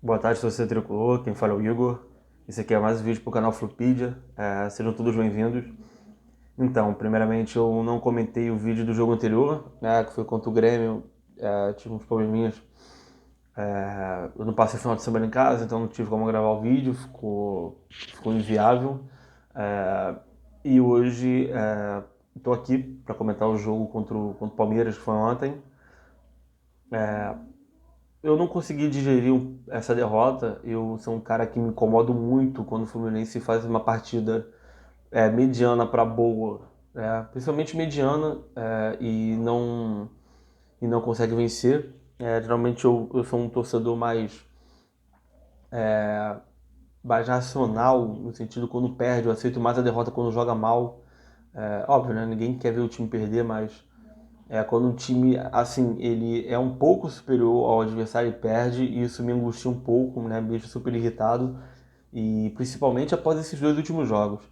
Boa tarde, torcedor tricolor. Quem fala é o Igor. Esse aqui é mais um vídeo para o canal Flupedia. Sejam todos bem-vindos. Então, primeiramente, eu não comentei o vídeo do jogo anterior, né, que foi contra o Grêmio. Tive uns probleminhas. Eu não passei o final de semana em casa, então não tive como gravar o vídeo, ficou inviável. E hoje estou aqui para comentar o jogo contra o Palmeiras, que foi ontem. Eu não consegui digerir essa derrota. Eu sou um cara que me incomodo muito quando o Fluminense faz uma partida mediana para boa, principalmente mediana, e não consegue vencer. Geralmente eu sou um torcedor mais racional, no sentido quando perde, eu aceito mais a derrota quando joga mal. Óbvio, né? Ninguém quer ver o time perder, mas quando um time, assim, ele é um pouco superior ao adversário e perde, isso me angustia um pouco, né? Me deixa super irritado. E principalmente após esses dois últimos jogos,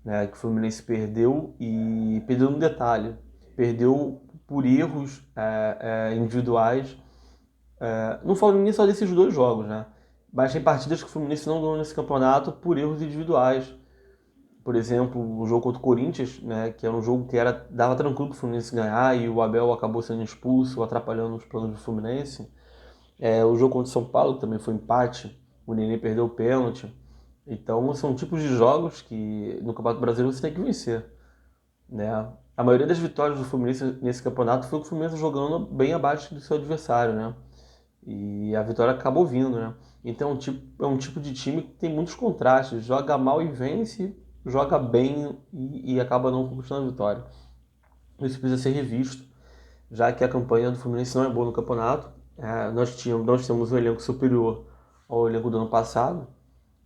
né? Que o Fluminense perdeu e perdeu no detalhe. Perdeu por erros individuais. Não falo nem só desses dois jogos, né? Mas tem partidas que o Fluminense não ganhou nesse campeonato por erros individuais. Por exemplo, o jogo contra o Corinthians, né, que era um jogo que dava tranquilo para o Fluminense ganhar e o Abel acabou sendo expulso, atrapalhando os planos do Fluminense. O jogo contra o São Paulo também foi empate, o Nenê perdeu o pênalti. Então são tipos de jogos que no Campeonato Brasileiro você tem que vencer, né? A maioria das vitórias do Fluminense nesse campeonato foi o Fluminense jogando bem abaixo do seu adversário, né? E a vitória acabou vindo, né? Então é um tipo de time que tem muitos contrastes. Joga mal e vence, joga bem e acaba não conquistando a vitória. Isso precisa ser revisto, já que a campanha do Fluminense não é boa no campeonato. Nós temos um elenco superior ao elenco do ano passado.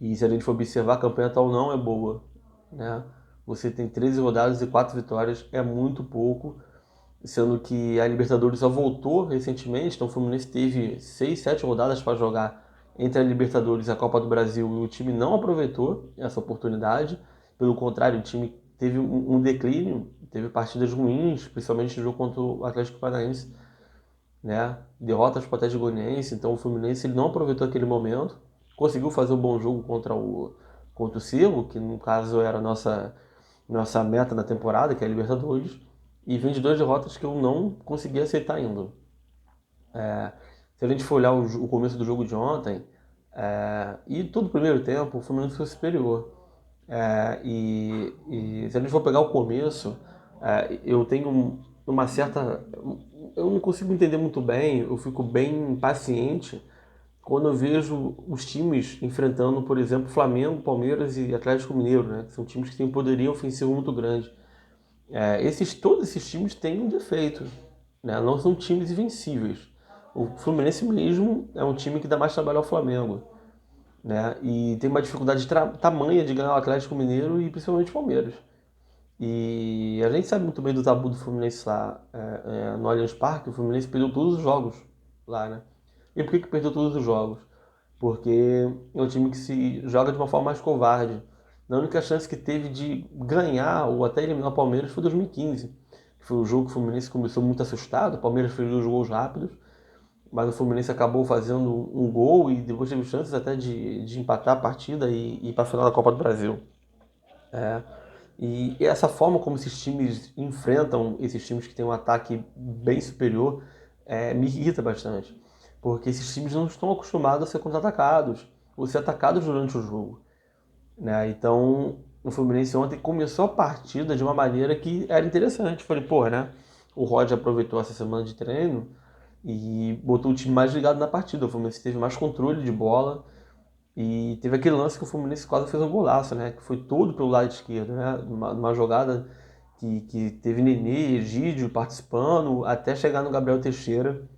E se a gente for observar, a campanha atual não é boa, né? Você tem 13 rodadas e 4 vitórias, é muito pouco, sendo que a Libertadores só voltou recentemente, então o Fluminense teve 6, 7 rodadas para jogar entre a Libertadores e a Copa do Brasil e o time não aproveitou essa oportunidade. Pelo contrário, o time teve um declínio, teve partidas ruins, principalmente no jogo contra o Atlético Paranaense, né? Derrotas para o Atlético Goianiense, então o Fluminense ele não aproveitou aquele momento, conseguiu fazer um bom jogo contra o Cerro, que no caso era a nossa meta na temporada, que é a Libertadores, e vem de duas derrotas que eu não consegui aceitar ainda. Se a gente for olhar o começo do jogo de ontem, e todo o primeiro tempo, o Fluminense foi superior. E se a gente for pegar o começo, eu tenho uma certa. Eu não consigo entender muito bem, eu fico bem impaciente quando eu vejo os times enfrentando, por exemplo, Flamengo, Palmeiras e Atlético Mineiro, né? Que são times que têm um poderio ofensivo muito grande. Todos esses times têm um defeito, né? Não são times invencíveis. O Fluminense mesmo é um time que dá mais trabalho ao Flamengo, né? E tem uma dificuldade tamanha de ganhar o Atlético Mineiro e principalmente o Palmeiras. E a gente sabe muito bem do tabu do Fluminense lá no Allianz Parque. O Fluminense perdeu todos os jogos lá, né? E por que perdeu todos os jogos? Porque é um time que se joga de uma forma mais covarde. A única chance que teve de ganhar ou até eliminar o Palmeiras foi 2015, que foi o jogo que o Fluminense começou muito assustado. O Palmeiras fez dois gols rápidos, mas o Fluminense acabou fazendo um gol e depois teve chances até de empatar a partida e ir para a final da Copa do Brasil. E essa forma como esses times enfrentam esses times que têm um ataque bem superior me irrita bastante. Porque esses times não estão acostumados a ser contra-atacados ou ser atacados durante o jogo, né? Então, o Fluminense ontem começou a partida de uma maneira que era interessante. Falei, pô, né? O Roger aproveitou essa semana de treino e botou o time mais ligado na partida. O Fluminense teve mais controle de bola e teve aquele lance que o Fluminense quase fez um golaço, né? Que foi todo pelo lado esquerdo, né? Numa jogada que teve Nenê, Egídio participando até chegar no Gabriel Teixeira.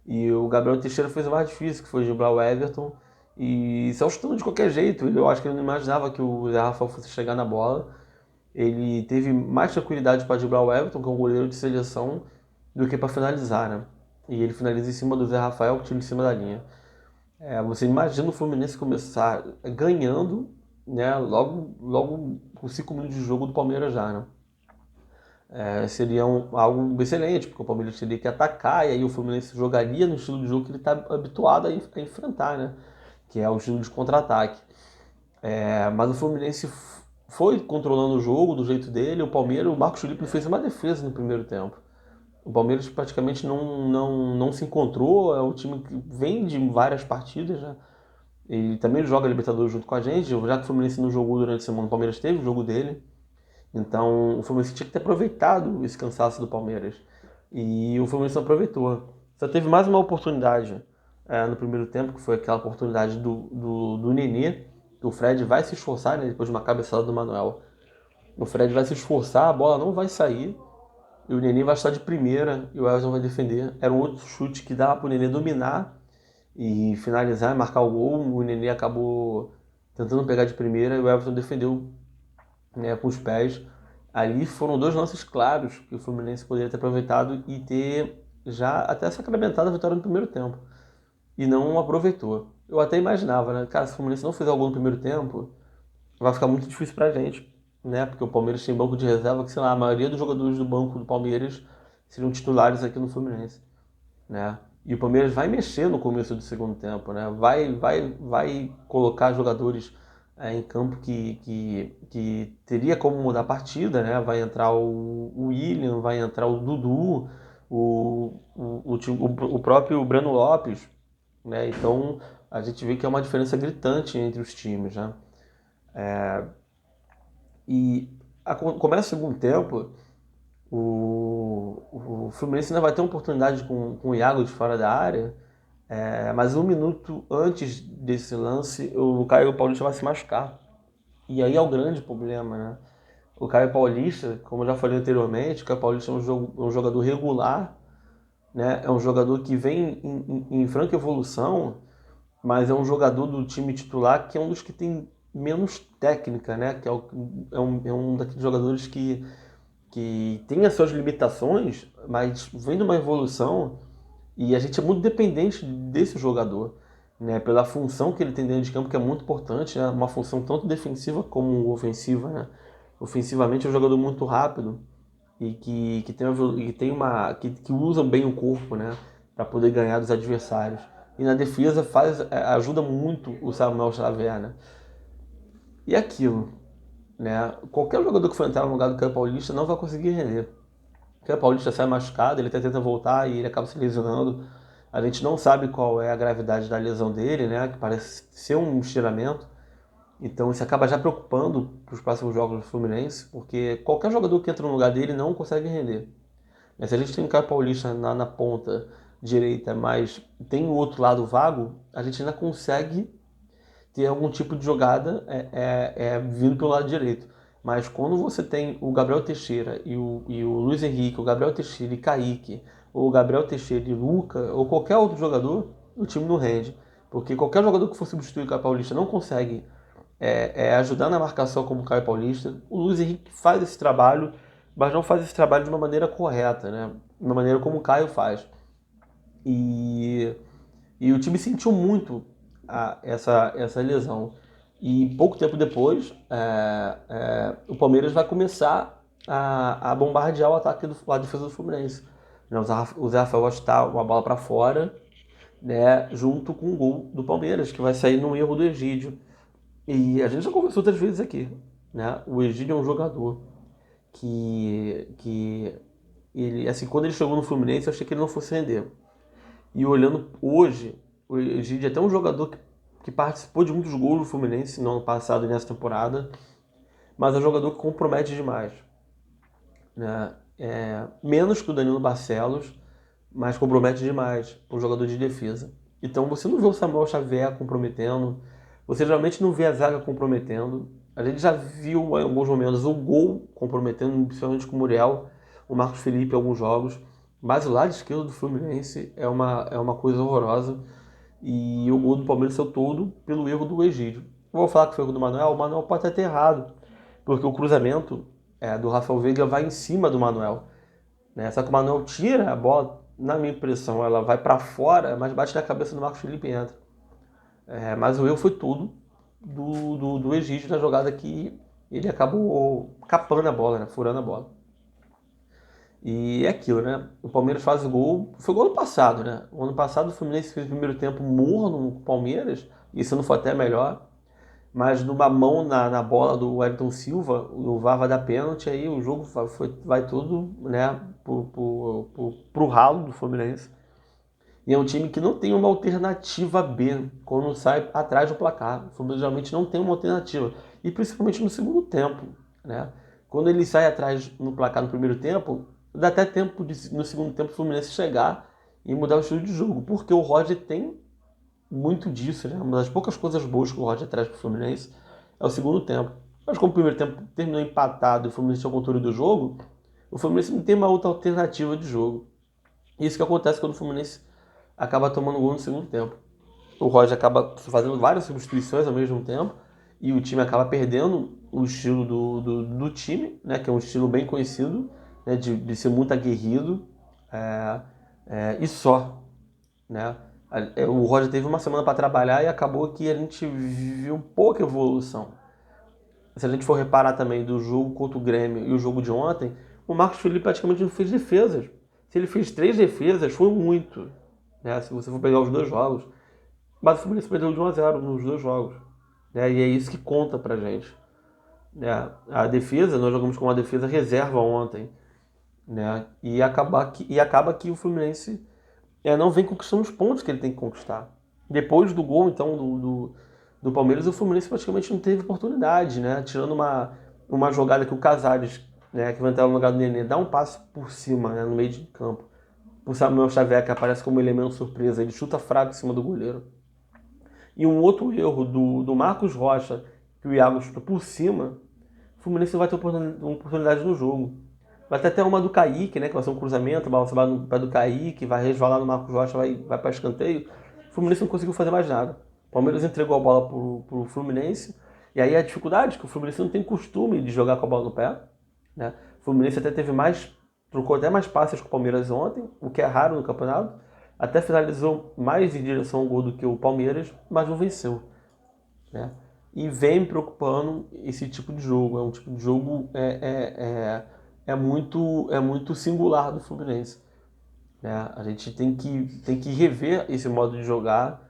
E o Gabriel Teixeira fez o mais difícil, que foi driblar o Everton. E se ajustando de qualquer jeito. Eu acho que ele não imaginava que o Zé Rafael fosse chegar na bola. Ele teve mais tranquilidade para driblar o Everton, que é um goleiro de seleção, do que para finalizar, né? E ele finaliza em cima do Zé Rafael, que tira em cima da linha. Você imagina o Fluminense começar ganhando, né? Logo com 5 minutos de jogo do Palmeiras já, né? Seria algo excelente, porque o Palmeiras teria que atacar, e aí o Fluminense jogaria no estilo de jogo que ele está habituado a enfrentar, né? que é o estilo de contra-ataque. Mas o Fluminense foi controlando o jogo do jeito dele. O Marcos Felipe não fez uma defesa no primeiro tempo. O Palmeiras praticamente não se encontrou. É um time que vem de várias partidas, né? Ele também joga Libertadores junto com a gente. Já que o Fluminense não jogou durante a semana, o Palmeiras teve o jogo dele. Então o Fluminense tinha que ter aproveitado esse cansaço do Palmeiras. E o Fluminense não aproveitou. Só teve mais uma oportunidade no primeiro tempo, que foi aquela oportunidade do Nenê, que o Fred vai se esforçar, né, depois de uma cabeçada do Manuel. O Fred vai se esforçar, a bola não vai sair, e o Nenê vai estar de primeira, e o Everton vai defender. Era um outro chute que dava para o Nenê dominar e finalizar, marcar o gol. O Nenê acabou tentando pegar de primeira, e o Everton defendeu, né, com os pés. Ali foram dois lances claros que o Fluminense poderia ter aproveitado e ter já até sacramentado a vitória no primeiro tempo. E não aproveitou. Eu até imaginava, né? Cara, se o Fluminense não fizer o gol no primeiro tempo, vai ficar muito difícil pra gente, né? Porque o Palmeiras tem banco de reserva que, sei lá, a maioria dos jogadores do banco do Palmeiras seriam titulares aqui no Fluminense, né? E o Palmeiras vai mexer no começo do segundo tempo, né? Vai colocar jogadores em campo que teria como mudar a partida, né? Vai entrar o William, vai entrar o Dudu, o próprio Breno Lopes, né? Então a gente vê que é uma diferença gritante entre os times, né? E começa o segundo tempo, o Fluminense ainda vai ter uma oportunidade com o Iago de fora da área, mas um minuto antes desse lance, o Caio Paulista vai se machucar. E aí é o grande problema, né? O Caio Paulista, como eu já falei anteriormente, o Caio Paulista é um jogador regular, né? É um jogador que vem em franca evolução, mas é um jogador do time titular que é um dos que tem menos técnica, né? Que é um daqueles jogadores que tem as suas limitações, mas vem de uma evolução e a gente é muito dependente desse jogador, né? Pela função que ele tem dentro de campo, que é muito importante, né? Uma função tanto defensiva como ofensiva, né? Ofensivamente é um jogador muito rápido e que usa bem o corpo, né? Para poder ganhar dos adversários. E na defesa ajuda muito o Samuel Xavier, né? E aquilo, né? Qualquer jogador que for entrar no lugar do Caio Paulista não vai conseguir render. O Caio Paulista sai machucado, ele até tenta voltar e ele acaba se lesionando. A gente não sabe qual é a gravidade da lesão dele, né? Que parece ser um estiramento. Então isso acaba já preocupando para os próximos jogos do Fluminense, porque qualquer jogador que entra no lugar dele não consegue render. Mas se a gente tem um Caio Paulista na ponta direita, mas tem o outro lado vago, a gente ainda consegue ter algum tipo de jogada vindo pelo lado direito. Mas quando você tem o Gabriel Teixeira e o Luiz Henrique, o Gabriel Teixeira e Kaique, ou o Gabriel Teixeira e Luca, ou qualquer outro jogador, o time não rende. Porque qualquer jogador que for substituir o Caio Paulista não consegue ajudar na marcação como o Caio Paulista. O Luiz Henrique faz esse trabalho, mas não faz esse trabalho de uma maneira correta, né? De uma maneira como o Caio faz. E o time sentiu muito essa lesão. E pouco tempo depois, o Palmeiras vai começar a bombardear o ataque a defesa do Fluminense. O Zé Rafael vai chutar uma bola para fora, né, junto com o gol do Palmeiras, que vai sair num erro do Egídio. E a gente já conversou outras vezes aqui, né? O Egídio é um jogador que ele, assim, quando ele chegou no Fluminense, eu achei que ele não fosse render. E olhando hoje, o Egídio é até um jogador que participou de muitos gols do Fluminense no ano passado e nessa temporada, mas é um jogador que compromete demais, né? Menos que o Danilo Barcelos, mas compromete demais um jogador de defesa. Então você não vê o Samuel Xavier comprometendo, você geralmente não vê a zaga comprometendo. A gente já viu em alguns momentos o gol comprometendo, principalmente com o Muriel, o Marcos Felipe em alguns jogos. Mas o lado esquerdo do Fluminense é uma coisa horrorosa. E o gol do Palmeiras saiu todo pelo erro do Egídio. Eu vou falar que foi o erro do Manuel, o Manuel pode até ter errado, porque o cruzamento do Rafael Veiga vai em cima do Manuel, né? Só que o Manuel tira a bola, na minha impressão, ela vai para fora, mas bate na cabeça do Marcos Felipe e entra. Mas o erro foi tudo do Egídio na jogada que ele acabou capando a bola, né? Furando a bola. E é aquilo, né? O Palmeiras faz o gol. Foi gol ano passado, né? O ano passado o Fluminense fez o primeiro tempo morno no Palmeiras. Isso não foi até melhor. Mas numa mão na bola do Wellington Silva, o VAR vai dar pênalti, aí o jogo vai tudo, né, pro ralo do Fluminense. E é um time que não tem uma alternativa B quando sai atrás do placar. O Fluminense geralmente não tem uma alternativa. E principalmente no segundo tempo, né? Quando ele sai atrás no placar no primeiro tempo, dá até tempo no segundo tempo o Fluminense chegar e mudar o estilo de jogo. Porque o Roger tem muito disso, né? Uma das poucas coisas boas que o Roger traz para o Fluminense é o segundo tempo. Mas como o primeiro tempo terminou empatado e o Fluminense tinha o controle do jogo, o Fluminense não tem uma outra alternativa de jogo. Isso que acontece quando o Fluminense acaba tomando gol no segundo tempo. O Roger acaba fazendo várias substituições ao mesmo tempo e o time acaba perdendo o estilo do time, né? Que é um estilo bem conhecido, né? De ser muito aguerrido e só, né? O Roger teve uma semana para trabalhar e acabou que a gente viu pouca evolução. Se a gente for reparar também do jogo contra o Grêmio e o jogo de ontem, o Marcos Felipe praticamente não fez defesas. Se ele fez 3 defesas, foi muito, né? Se você for pegar os dois jogos. Mas o Fluminense perdeu de 1-0 nos dois jogos, né? E é isso que conta pra gente, né? A defesa, nós jogamos com uma defesa reserva ontem, né? E acaba que o Fluminense não vem conquistando os pontos que ele tem que conquistar. Depois do gol, então, do Palmeiras, o Fluminense praticamente não teve oportunidade, né? Tirando uma jogada que o Casares, né, que vai entrar no lugar do Nenê, dá um passo por cima, né, no meio de campo. O Samuel Xavier, que aparece como elemento surpresa, ele chuta fraco em cima do goleiro. E um outro erro do Marcos Rocha, que o Iago chuta por cima, o Fluminense vai ter oportunidade no jogo. Vai ter até uma do Kaique, né? Que vai ser um cruzamento, vai sobrar no pé do Kaique, vai resvalar no Marcos Rocha, vai para escanteio. O Fluminense não conseguiu fazer mais nada. O Palmeiras entregou a bola pro Fluminense. E aí a dificuldade, que o Fluminense não tem costume de jogar com a bola no pé, né? O Fluminense até trocou até mais passes com o Palmeiras ontem, o que é raro no campeonato. Até finalizou mais em direção ao gol do que o Palmeiras, mas não venceu, né? E vem me preocupando esse tipo de jogo. É um tipo de jogo muito singular do Fluminense, né? A gente tem que rever esse modo de jogar,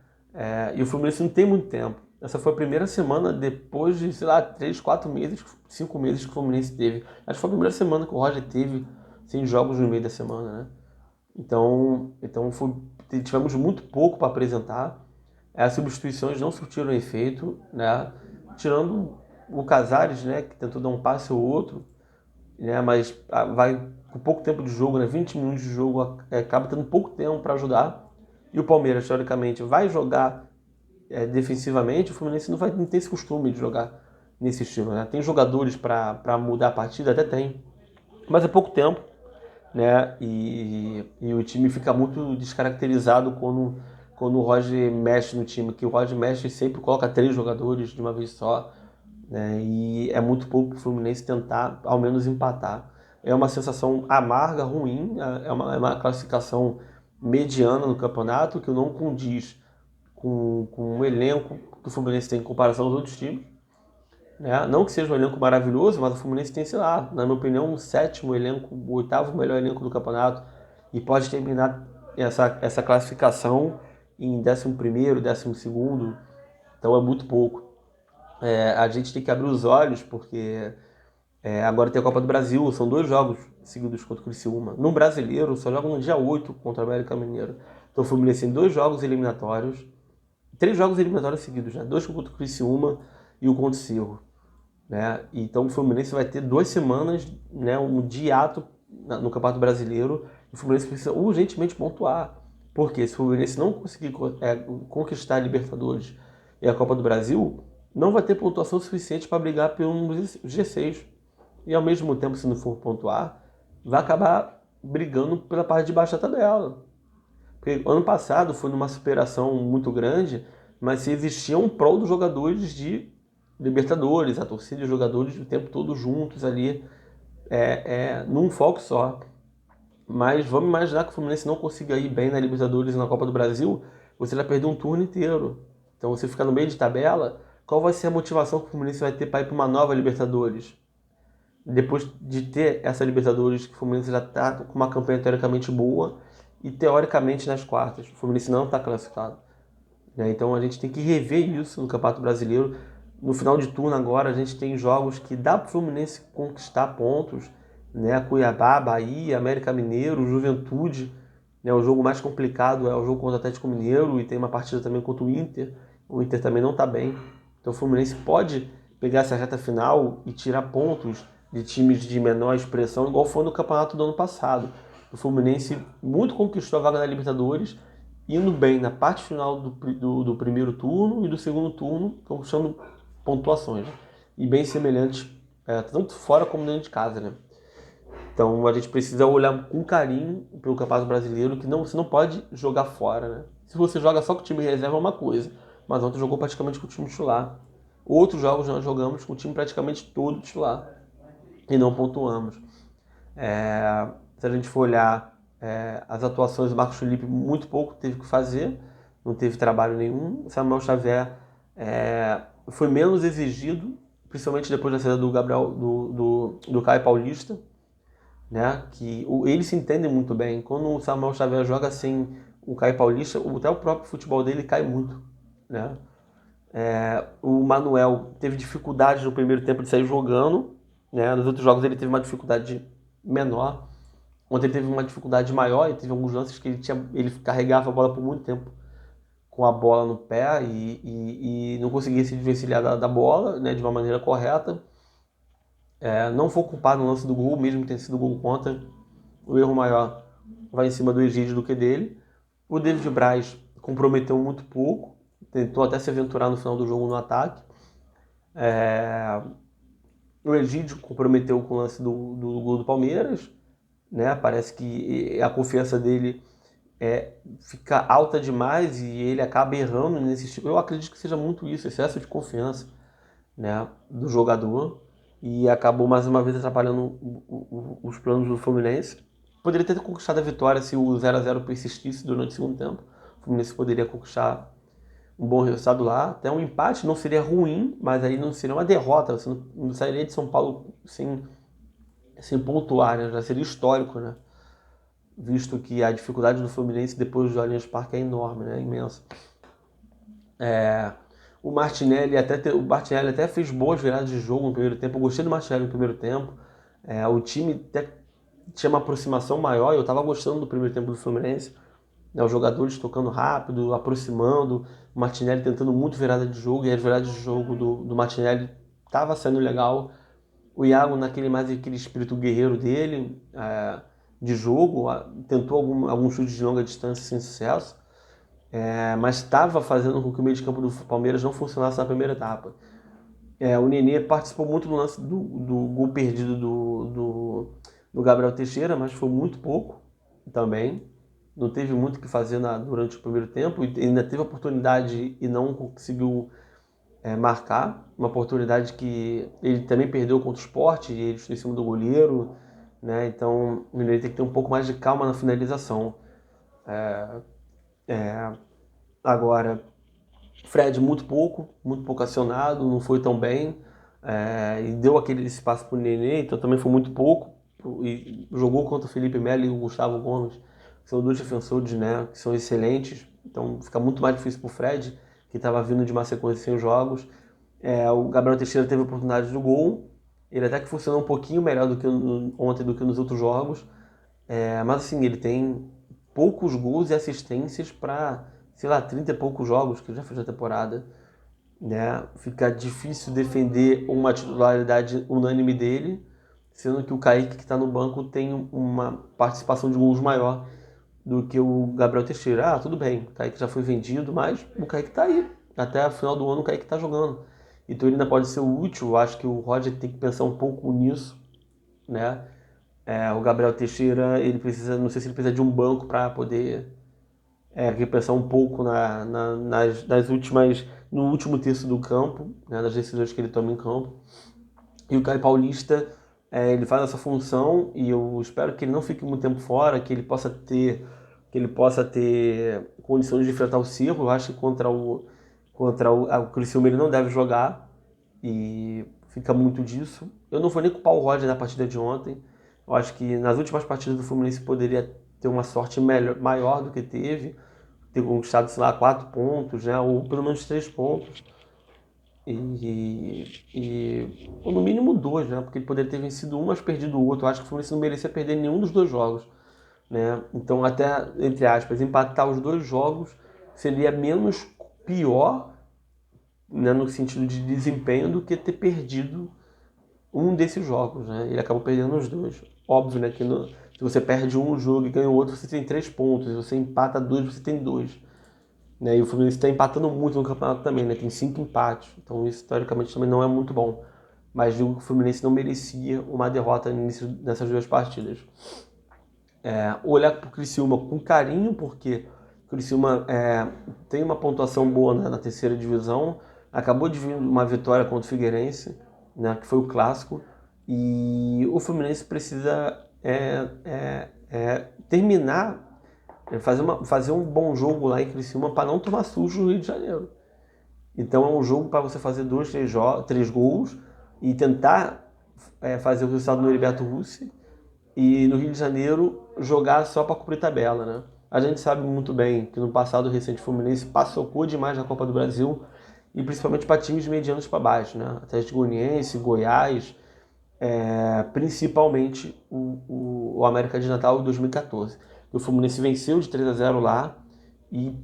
e o Fluminense não tem muito tempo. Essa foi a primeira semana depois de, sei lá, 3, 4 meses, 5 meses que o Fluminense teve. Acho que foi a primeira semana que o Roger teve sem jogos no meio da semana, né? Então tivemos muito pouco para apresentar. As substituições não surtiram efeito, né? Tirando o Casares, né, que tentou dar um passe ou outro, né, mas vai com pouco tempo de jogo, né, 20 minutos de jogo, acaba tendo pouco tempo para ajudar. E o Palmeiras, teoricamente, vai jogar defensivamente. O Fluminense não tem esse costume de jogar nesse estilo, né? Tem jogadores para mudar a partida, até tem, mas é pouco tempo, né? E o time fica muito descaracterizado quando o Roger mexe no time, que o Roger mexe e sempre coloca 3 jogadores de uma vez só, né? E é muito pouco para o Fluminense tentar ao menos empatar. É uma sensação amarga, ruim, é uma classificação mediana no campeonato que não condiz com o elenco que o Fluminense tem em comparação aos outros times, né? Não que seja um elenco maravilhoso, mas o Fluminense tem, sei lá, na minha opinião, o 7º elenco, o 8º melhor elenco do campeonato, e pode terminar essa classificação em 11º, 12º, então é muito pouco. A gente tem que abrir os olhos, porque agora tem a Copa do Brasil, são 2 jogos seguidos contra o Criciúma. No Brasileiro, só joga no dia 8 contra o América Mineiro. Então o Fluminense tem 2 jogos eliminatórios, 3 jogos eliminatórios seguidos, né? 2 contra o Criciúma e o contra o Cerro, né? Então o Fluminense vai ter 2 semanas, né, um hiato no Campeonato Brasileiro, e o Fluminense precisa urgentemente pontuar. Porque se o Fluminense não conseguir conquistar a Libertadores e a Copa do Brasil, não vai ter pontuação suficiente para brigar pelo G6. E ao mesmo tempo, se não for pontuar, vai acabar brigando pela parte de baixo da tabela. Porque ano passado foi numa superação muito grande, mas se existia um prol dos jogadores de Libertadores, a torcida e os jogadores o tempo todo juntos ali, num foco só. Mas vamos imaginar que o Fluminense não consiga ir bem na Libertadores e na Copa do Brasil, você vai perder um turno inteiro. Então você fica no meio de tabela, qual vai ser a motivação que o Fluminense vai ter para ir para uma nova Libertadores? depois de ter essa Libertadores, que o Fluminense já está com uma campanha teoricamente boa e teoricamente nas quartas. O Fluminense não está classificado, né? Então a gente tem que rever isso no Campeonato Brasileiro. No final de turno agora a gente tem jogos que dá para o Fluminense conquistar pontos, né? Cuiabá, Bahia, América Mineiro, Juventude, né? O jogo mais complicado é o jogo contra o Atlético Mineiro e tem uma partida também contra o Inter. O Inter também não está bem. Então o Fluminense pode pegar essa reta final e tirar pontos de times de menor expressão, igual foi no campeonato do ano passado. O Fluminense muito conquistou a vaga na Libertadores, indo bem na parte final do primeiro turno e do segundo turno, conquistando pontuações, né? E bem semelhantes, tanto fora como dentro de casa, né? Então a gente precisa olhar com carinho pelo Campeonato Brasileiro, que você não pode jogar fora, né? Se você joga só com o time reserva é uma coisa, mas ontem jogou praticamente com o time titular. Outros jogos nós jogamos com o time praticamente todo titular e não pontuamos. Se a gente for olhar as atuações do Marcos Felipe, muito pouco teve que fazer, não teve trabalho nenhum. O Samuel Xavier foi menos exigido, principalmente depois da saída do Gabriel, do Caio Paulista, né? Que eles se entendem muito bem. Quando o Samuel Xavier joga sem o Caio Paulista, até o próprio futebol dele cai muito, né? O Manuel teve dificuldade no primeiro tempo de sair jogando, né? Nos outros jogos ele teve uma dificuldade menor. Ontem ele teve uma dificuldade maior e teve alguns lances que ele carregava a bola por muito tempo com a bola no pé e não conseguia se desvencilhar da bola, né, de uma maneira correta. Não vou culpar no lance do gol, mesmo que tenha sido gol contra. O erro maior vai em cima do Egídio do que dele. O David Braz comprometeu muito pouco, tentou até se aventurar no final do jogo no ataque. O Egídio comprometeu com o lance do gol do Palmeiras, né? Parece que a confiança dele fica alta demais e ele acaba errando nesse tipo. Eu acredito que seja muito isso, excesso de confiança, né, do jogador, e acabou mais uma vez atrapalhando os planos do Fluminense. Poderia ter conquistado a vitória se o 0-0 persistisse durante o segundo tempo. O Fluminense poderia conquistar um bom resultado lá. Até um empate não seria ruim, mas aí não seria uma derrota. Você não sairia de São Paulo sem pontuar, né? Já seria histórico, né? Visto que a dificuldade do Fluminense depois do Allianz Parque é enorme, né? Imensa. O Martinelli até fez boas viradas de jogo no primeiro tempo. Eu gostei do Martinelli no primeiro tempo. O time até tinha uma aproximação maior. Eu estava gostando do primeiro tempo do Fluminense, né? Os jogadores tocando rápido, aproximando. O Martinelli tentando muito virada de jogo. E as viradas de jogo do Martinelli estava sendo legal. O Iago naquele aquele espírito guerreiro dele, de jogo, tentou algum chute de longa distância sem sucesso, mas estava fazendo com que o meio de campo do Palmeiras não funcionasse na primeira etapa. O Nenê participou muito do lance do gol perdido do Gabriel Teixeira, mas foi muito pouco também. Não teve muito o que fazer durante o primeiro tempo, e ainda teve oportunidade e não conseguiu marcar, uma oportunidade que ele também perdeu contra o Sport, e ele foi em cima do goleiro, né? Então ele tem que ter um pouco mais de calma na finalização. Agora, Fred muito pouco acionado, não foi tão bem, e deu aquele espaço para o Nenê, então também foi muito pouco, e jogou contra o Felipe Melo e o Gustavo Gomes, que são dois defensores, né, que são excelentes, então fica muito mais difícil para o Fred, que estava vindo de uma sequência sem jogos. O Gabriel Teixeira teve oportunidade do gol, ele até que funcionou um pouquinho melhor do que ontem do que nos outros jogos, mas assim, ele tem poucos gols e assistências para, sei lá, 30 e poucos jogos que ele já fez na temporada, né? Fica difícil defender uma titularidade unânime dele, sendo que o Kaique, que está no banco, tem uma participação de gols maior do que o Gabriel Teixeira. Tudo bem, o Kaique já foi vendido, mas o Kaique está aí. Até a final do ano o Kaique está jogando. Então ele ainda pode ser útil. Eu acho que o Roger tem que pensar um pouco nisso, né? O Gabriel Teixeira, ele precisa, não sei se ele precisa de um banco para poder repensar um pouco nas últimas, no último terço do campo, né, das decisões que ele toma em campo. E o Caio Paulista, ele faz essa função, e eu espero que ele não fique muito tempo fora, que ele possa ter condições de enfrentar o Cerro. Eu acho que contra o Criciúma ele não deve jogar, e fica muito disso. Eu não vou nem culpar o Roger na partida de ontem. Eu acho que nas últimas partidas do Fluminense poderia ter uma sorte maior do que teve, ter conquistado, sei lá, 4 pontos, né? Ou pelo menos 3 pontos. Ou no mínimo 2, né? Porque ele poderia ter vencido um, mas perdido o outro. Eu acho que o Fluminense não merecia perder nenhum dos 2 jogos, né? Então, até, entre aspas, empatar os 2 jogos seria menos pior, né, no sentido de desempenho, do que ter perdido um desses jogos, né? Ele acabou perdendo os 2. Óbvio, né, que se você perde um jogo e ganha o outro, você tem 3 pontos. Se você empata 2, você tem 2. Né? E o Fluminense está empatando muito no campeonato também, né? Tem 5 empates. Então isso, teoricamente, também não é muito bom. Mas digo que o Fluminense não merecia uma derrota nessas 2 partidas. Olhar para o Criciúma com carinho, porque o Criciúma tem uma pontuação boa, né, na terceira divisão. Acabou de vir uma vitória contra o Figueirense, né, que foi o clássico. E o Fluminense precisa terminar, fazer um bom jogo lá em Criciúma para não tomar sujo no Rio de Janeiro. Então é um jogo para você fazer 2, 3 gols e tentar fazer o resultado no Heriberto Russi, e no Rio de Janeiro jogar só para cumprir tabela, né? A gente sabe muito bem que no passado recente o Fluminense passocou demais na Copa do Brasil, e principalmente para times medianos para baixo, né? Atlético Goianiense, Goiás, principalmente o América de Natal em 2014. O Fluminense venceu de 3-0 lá e,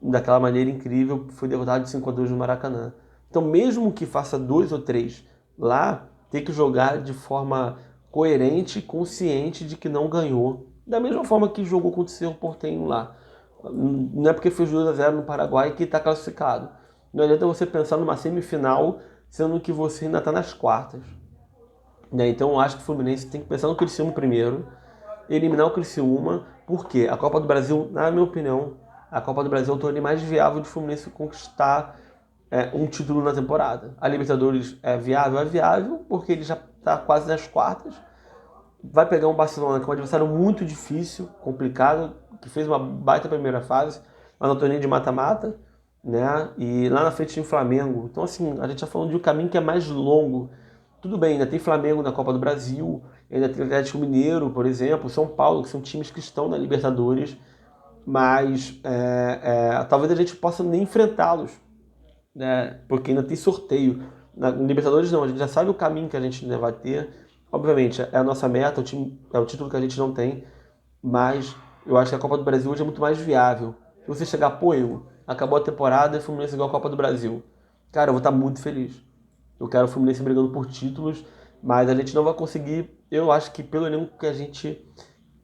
daquela maneira incrível, foi derrotado de 5-2 no Maracanã. Então, mesmo que faça 2 ou 3 lá, tem que jogar de forma coerente e consciente de que não ganhou. Da mesma forma que jogou contra o Cerro Porteño lá. Não é porque fez 2-0 no Paraguai que está classificado. Não adianta você pensar numa semifinal, sendo que você ainda está nas quartas. Né? Então eu acho que o Fluminense tem que pensar no Criciúma primeiro, eliminar o Criciúma, porque a Copa do Brasil, na minha opinião, a Copa do Brasil é o torneio mais viável de Fluminense conquistar um título na temporada. A Libertadores é viável, porque ele já está quase nas quartas. Vai pegar um Barcelona, que é um adversário muito difícil, complicado, que fez uma baita primeira fase, mas no torneio de mata-mata, né? E lá na frente tem o Flamengo. Então, assim, a gente está falando de um caminho que é mais longo. Tudo bem, ainda tem Flamengo na Copa do Brasil, ainda tem Atlético Mineiro, por exemplo, São Paulo, que são times que estão na Libertadores, mas talvez a gente possa nem enfrentá-los, né? Porque ainda tem sorteio. Na Libertadores não, a gente já sabe o caminho que a gente ainda vai ter. Obviamente, é a nossa meta, é o título que a gente não tem, mas eu acho que a Copa do Brasil hoje é muito mais viável. Se você chegar, pô, acabou a temporada e o Fluminense ganhou a Copa do Brasil. Cara, eu vou estar muito feliz. Eu quero o Fluminense brigando por títulos, mas a gente não vai conseguir, eu acho que pelo elenco que a gente,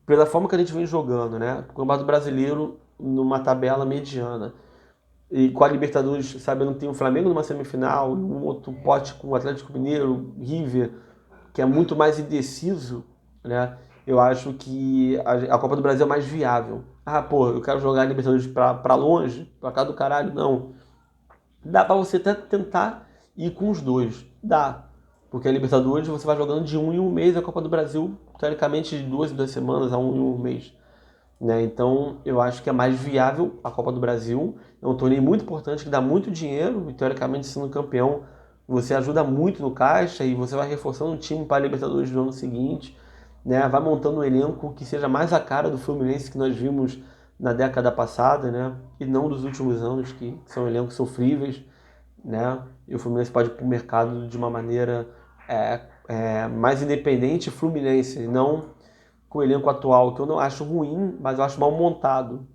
pela forma que a gente vem jogando, né? O Campeonato Brasileiro numa tabela mediana. E com a Libertadores, sabendo que tem o Flamengo numa semifinal, um outro pote com o Atlético Mineiro, River, que é muito mais indeciso, né? Eu acho que a Copa do Brasil é mais viável. Ah, pô, eu quero jogar a Libertadores pra longe, pra cá do caralho. Não. Dá pra você até tentar ir com os 2. Dá. Porque a Libertadores você vai jogando de 1 em 1 mês, a Copa do Brasil, teoricamente, de 2 em 2 semanas a 1 em 1 mês. Né? Então, eu acho que é mais viável a Copa do Brasil. É um torneio muito importante que dá muito dinheiro e, teoricamente, sendo campeão, você ajuda muito no caixa e você vai reforçando o time para a Libertadores no ano seguinte. Né? Vai montando um elenco que seja mais a cara do Fluminense que nós vimos na década passada, né? E não dos últimos anos, que são elencos sofríveis. Né? E o Fluminense pode ir para o mercado de uma maneira mais independente Fluminense, não com o elenco atual, que eu não acho ruim, mas eu acho mal montado.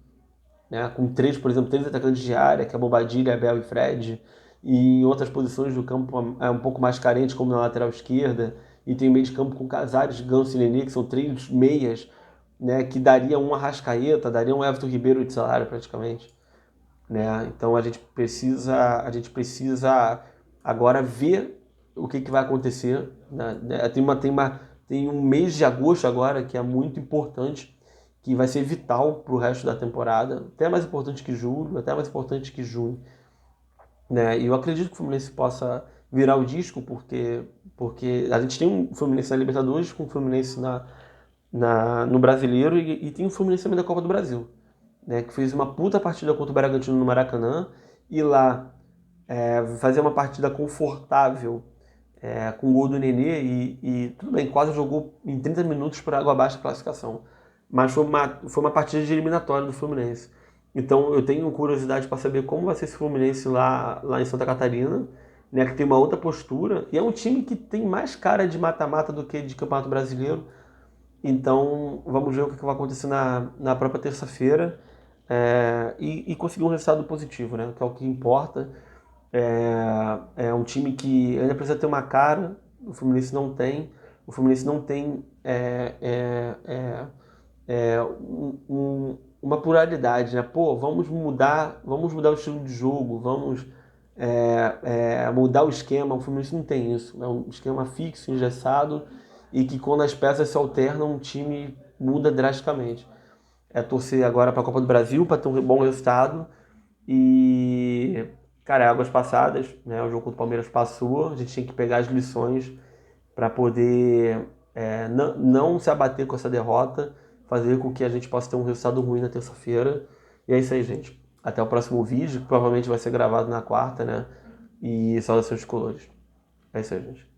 Né? Com por exemplo, 3 atacantes de área, que é Bobadilha, Abel e Fred, e em outras posições do campo é um pouco mais carente, como na lateral esquerda, e tem meio de campo com Casares, Ganso e Nenê, que são 3 meias, né? Que daria um Arrascaeta, daria um Everton Ribeiro de salário praticamente. Né? Então a gente precisa agora ver o que vai acontecer. Né? Tem um mês de agosto agora que é muito importante, que vai ser vital para o resto da temporada, até mais importante que julho, até mais importante que junho. Né? E eu acredito que o Fluminense possa virar o disco, porque a gente tem um Fluminense na Libertadores, com o Fluminense no Brasileiro, e tem o Fluminense também da Copa do Brasil. Né, que fez uma puta partida contra o Bragantino no Maracanã, e lá fazer uma partida confortável com o gol do Nenê e tudo bem, quase jogou em 30 minutos por água abaixo da classificação. Mas foi uma partida de eliminatória do Fluminense. Então eu tenho curiosidade para saber como vai ser esse Fluminense lá em Santa Catarina, né, que tem uma outra postura. E é um time que tem mais cara de mata-mata do que de Campeonato Brasileiro. Então vamos ver o que vai acontecer na própria terça-feira. E conseguir um resultado positivo, né, que é o que importa. É um time que ainda precisa ter uma cara, o Fluminense não tem. O Fluminense não tem uma pluralidade, né? Pô, vamos mudar o estilo de jogo, vamos mudar o esquema. O Fluminense não tem isso, é um esquema fixo, engessado, e que quando as peças se alternam, o time muda drasticamente. É torcer agora para a Copa do Brasil para ter um bom resultado e, cara, águas passadas, né? O jogo contra o Palmeiras passou, a gente tem que pegar as lições para poder não se abater com essa derrota, fazer com que a gente possa ter um resultado ruim na terça-feira. E é isso aí, gente. Até o próximo vídeo, que provavelmente vai ser gravado na quarta, né? E saudações de colores. É isso aí, gente.